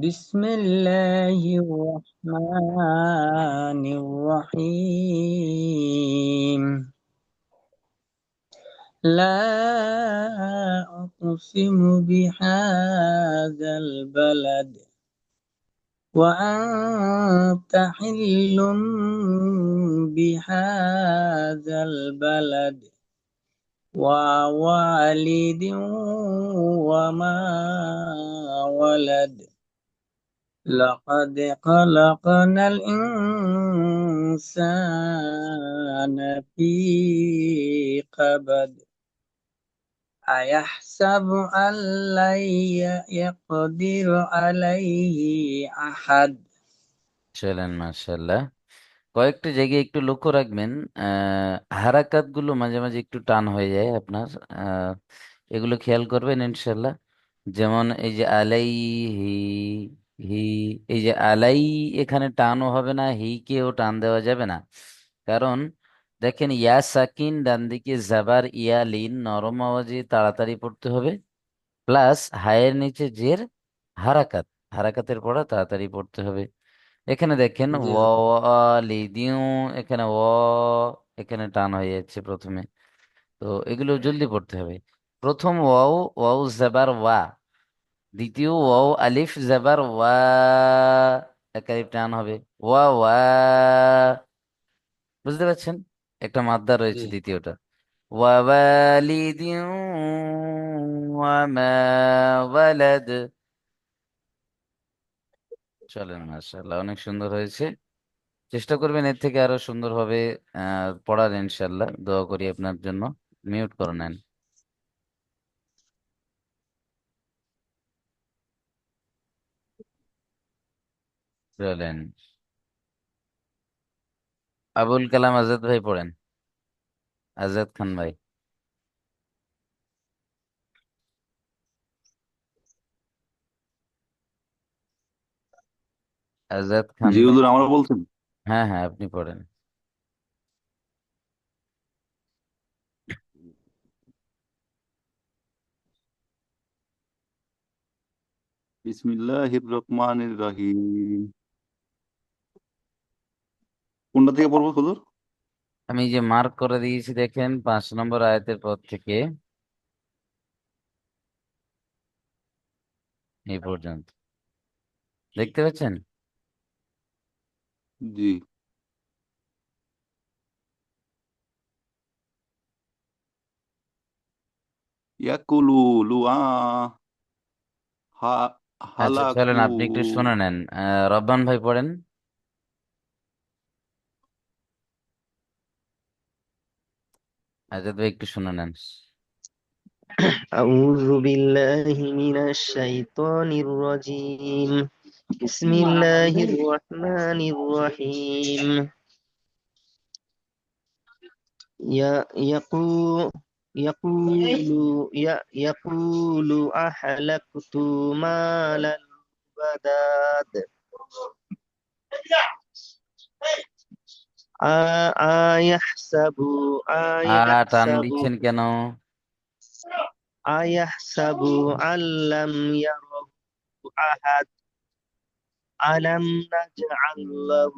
بسم الله الرحمن الرحيم. لا أقسم بهذا البلد وأنت حل بهذا البلد ووالد وما ولد. لقد خلقنا الإنسان في كبد. أيحسب أن لن يقدر عليه أحد। চলেন মাশাআল্লাহ। কয়েকটা জায়গায় একটু লক্ষ্য রাখবেন। হারাকাত গুলো মাঝে মাঝে একটু টান হয়ে যায় আপনার। আহ, এগুলো খেয়াল করবেন ইনশাল্লাহ। যেমন এই যে আলাই হি, হি, এই যে আলাই, এখানে টানও হবে না, হি কেও টান দেওয়া যাবে না। কারণ দেখেন, ইয়া সাকিন ডান দিকে, জাবার ইয়া লিন নরম আওয়াজে তাড়াতাড়ি পড়তে হবে, প্লাস হায়ের নিচে জের, হারাকাত, হারাকাতের পড়া তাড়াতাড়ি পড়তে হবে। এখানে দেখেন জি ওয়ালিদিউ, এখানে এখানে টান হয়ে যাচ্ছে প্রথমে। তো এগুলো জলদি পড়তে হবে। প্রথম ওয়াও, ওয়াও জাবার ওয়া। দ্বিতীয় ওয়াও আলিফ জাবার ওয়া, এক আলিফ টান হবে। ওয়া ওয়া, বুঝতে পারছেন? একটা মাদ্দা জি। রয়েছে দ্বিতীয়টা। ওয়া ওয়ালিদিউ ওয়া মা ওয়ালাদ। চলেন মাশাআল্লাহ, অনেক সুন্দর হয়েছে। চেষ্টা করবেন এর থেকে আরো সুন্দরভাবে পড়ার, ইনশাল্লাহ দোয়া করি আপনার জন্য। মিউট করে নেন। চলেন, আবুল কালাম আজাদ ভাই পড়েন। আজাদ খান ভাই। আজাদ খান জি ভাই। হুজুর, আমরা বলছেন। হ্যাঁ হ্যাঁ, আপনি পড়েন। বিসমিল্লাহির রহমানির রহিম। কোনটা থেকে পড়বো হুজুর? আমি যে মার্ক করে দিয়েছি দেখেন, 5 নম্বর আয়াতের পর থেকে এই পর্যন্ত, দেখতে পাচ্ছেন? জি। ইয়াকুলু লুআ হা আচ্ছা চলেন, হালাকু। আপনি একটু শুনে নেন। রব্বান ভাই পড়েন। আজাদ ভাই একটু শুনে নেন। أعوذ بالله من الشيطان الرجيم. بسم الله الرحمن الرحيم. يقول يقول أهلكت مالا بداد. أيحسب টান أيحسب দিচ্ছেন কেন? أيحسب أن لم يره أحد. ألم نجعل له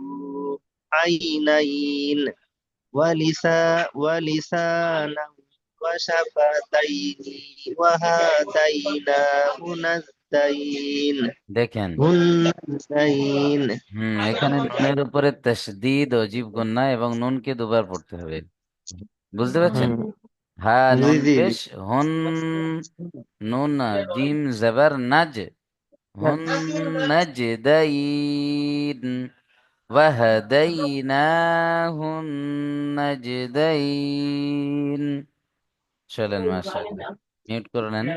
عينين ولسانا وشفتين وهديناه النجدين দেখেন, النجدين এখানে নুনের উপরে তাসদিদ অজীব গুন্না, এবং নুনকে দুবার পড়তে হবে, বুঝতে পারছেন? হ্যাঁ, জি নুন জি জি। পেশ হুন, নুন জিম জবর নাজ, হুন নাজ দাইন ওয়াহদাইনাহুন নাজদাইন। চলেন মাশাআল্লাহ, মিউট করে নেন।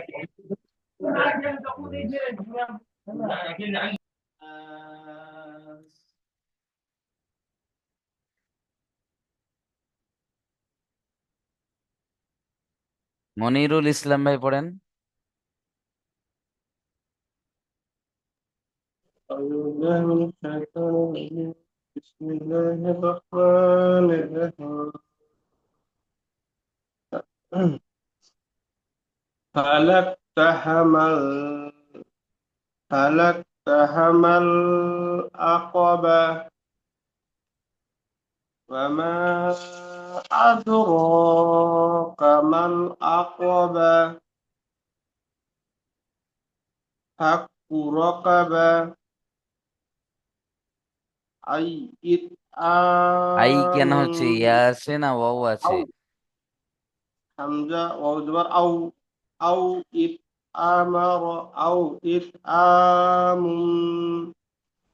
মনিরুল ইসলাম ভাই পড়েন। أعوذ بالله من الشيطان الرجيم. بسم الله الرحمن الرحيم. فلا اقتحم اقتحم العقبة وما أدراك ما العقبة فك رقبة أي আই কেন إطعام হচ্ছে? ইয়া আছে না ওয়াও আছে? أو হামজা ওয়াও জবর আও ইত আমার আও ইত আমুন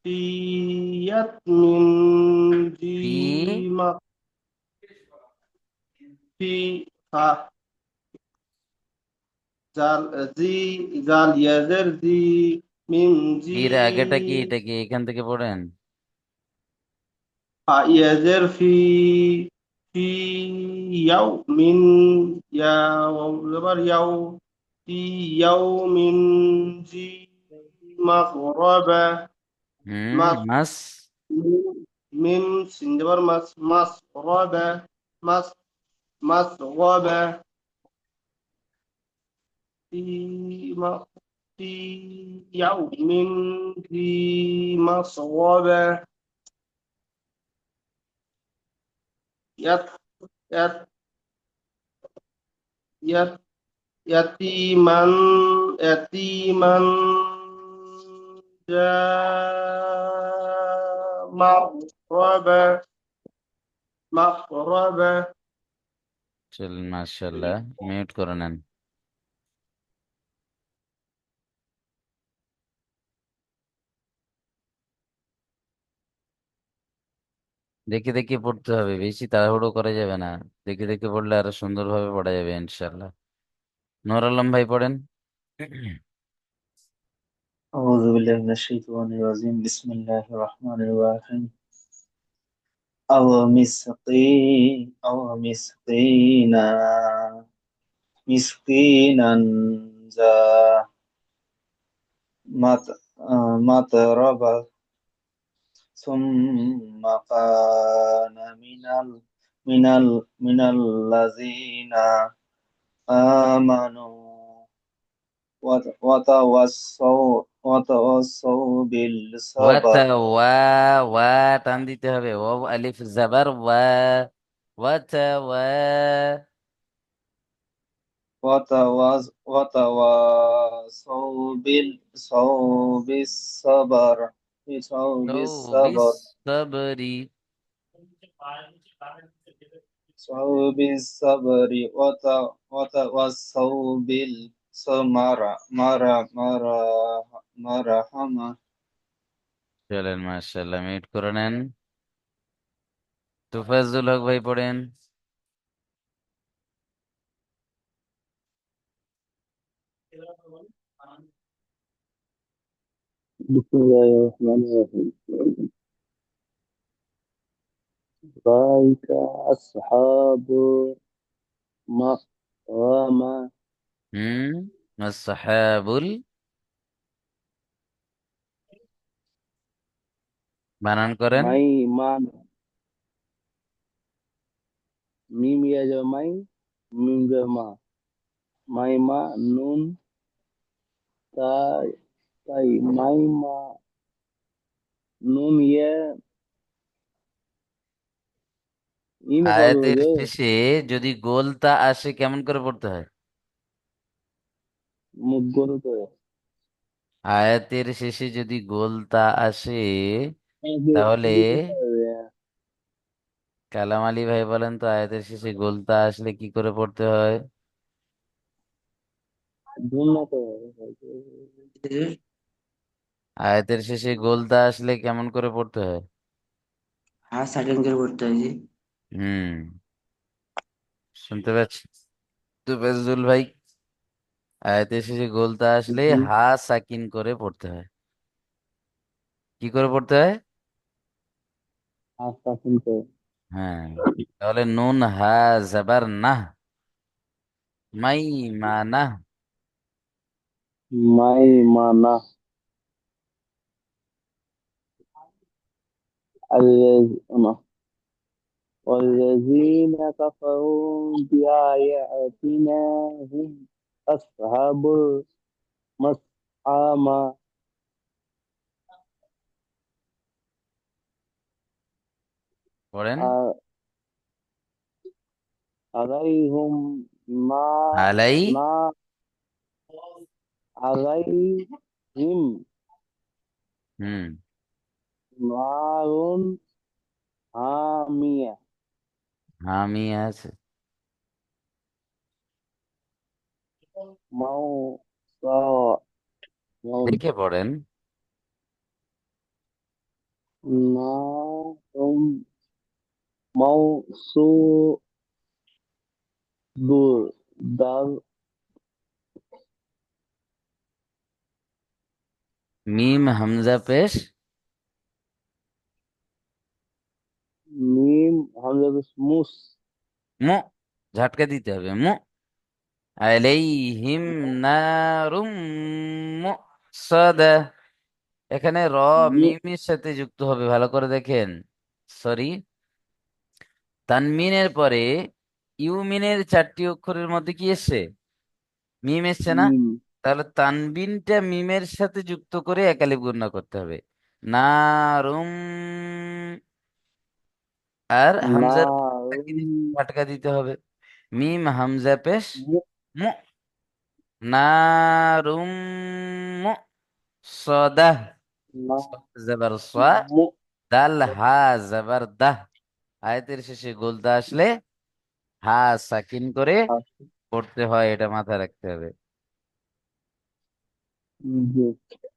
ফি ইয়াতমিন জি ফি মা ফি ফা জাল জি জাল ইয়াজের জি মিম জি এর আগেটা কি? এটা কি এখান থেকে পড়েন? ফা ইয়াজের ফি ইয়াও মিন ইয়া ওয়াও জবর ইয়াও ফি ইয়াও মিন জি মাগরাবা মাস মাস মিম সিনজাবার মাস মাস রাবা মাস মাস রাবা في م- في يوم ذي مسغبة يت يت يت يتيما يتيما ذا مقربة مقربة চলুন, মাশাআল্লাহ, মিউট করে নেন। দেখে দেখে পড়তে হবে, বেশি তাড়াহুড়ো করা যাবে না। দেখে দেখে পড়লে আরো সুন্দরভাবে পড়া যাবে ইনশাআল্লাহ। নূর আলম ভাই পড়েন। أعوذ بالله من الشيطان الرجيم بسم الله الرحمن الرحيم أو مسكينا ذا متربة ثم كان من الذين آمنوا وتواصوا ওয়াতা بالصبر ওয়া ওয়া টান দিতে হবে। ওয়াও আলিফ জাবার ওয়া, ওয়াতা ওয়া। وتواصوا ও بالصبر বিসবরি। بالصبر وتواصوا مرحمة. চলেন, মাশাআল্লাহ, মিউট করে নেন। তুফাজ্জুল হক ভাই পড়েন। بسم الله الرحمن الرحيم أولئك أصحاب مغرمة হুম আসহাবুল, বানান করেন। ميمنة ميم يا جماعي ميم جماعة ميمة نون تاي تاي ميمة نون يا ইন কবে আয়াতের হুজুর শেষে যদি গোলতা আসে কেমন করে পড়তে হয়? মুখ গরু তো আয়াতের শেষে যদি গোলতা আসে তাহলে কালাম আলী ভাই বলেন তো, আয়াতের শেষে গোলতা আসলে কি করে পড়তে হয়? ধুম না তো আয়াতের শেষে গোলতা আসলে কেমন করে পড়তে হয়? হ্যাঁ সেকেন্ড করে করতে হয় জি। হুম, শুনতে পাচ্ছি তো ফেজুল ভাই? আয়াতের শেষে গোলতা আসলে হা সাকিন করে পড়তে হয়। কি করে পড়তে হয়? আস্তা শুনতে হ্যাঁ, তাহলে নুন হা জাবার না, মাই মানা। মাইমানা والذين كفروا بآياتنا هم أصحاب المشأمة পড়েন। আ- আলাইহুম মা আলাই না আলাইহিম হুম নারুন হামিয়া হামিয়া আছে। মাও দেখে পড়েন। নারুন মাউসু দাল মিম হামজা পেশ মিম হামজা পেশ মুস মু, ঝাটকা দিতে হবে মু। আলাইহিম নারুম মুসাদা, এখানে র মু- মিমের সাথে যুক্ত হবে, ভালো করে দেখেন। সরি, তানমিনের পরে ইউমিনের 4টি অক্ষরের মধ্যে কি এসছে? মিম এসছে না? মিম তাহলে তানবিনটা মিমের সাথে যুক্ত করে একালিপ গণনা করতে হবে। না রুম, আর হামজার নারুন ফাটকা দিতে হবে। মিম হামজা পেশ মু- মু, না রুম মু সদা, না জবর সা, মু দাল হা জবর দাহ। আয়াতের শেষে গোলতা আসলে হা সাকিন করে পড়তে হয়, এটা মাথায় রাখতে হবে। জি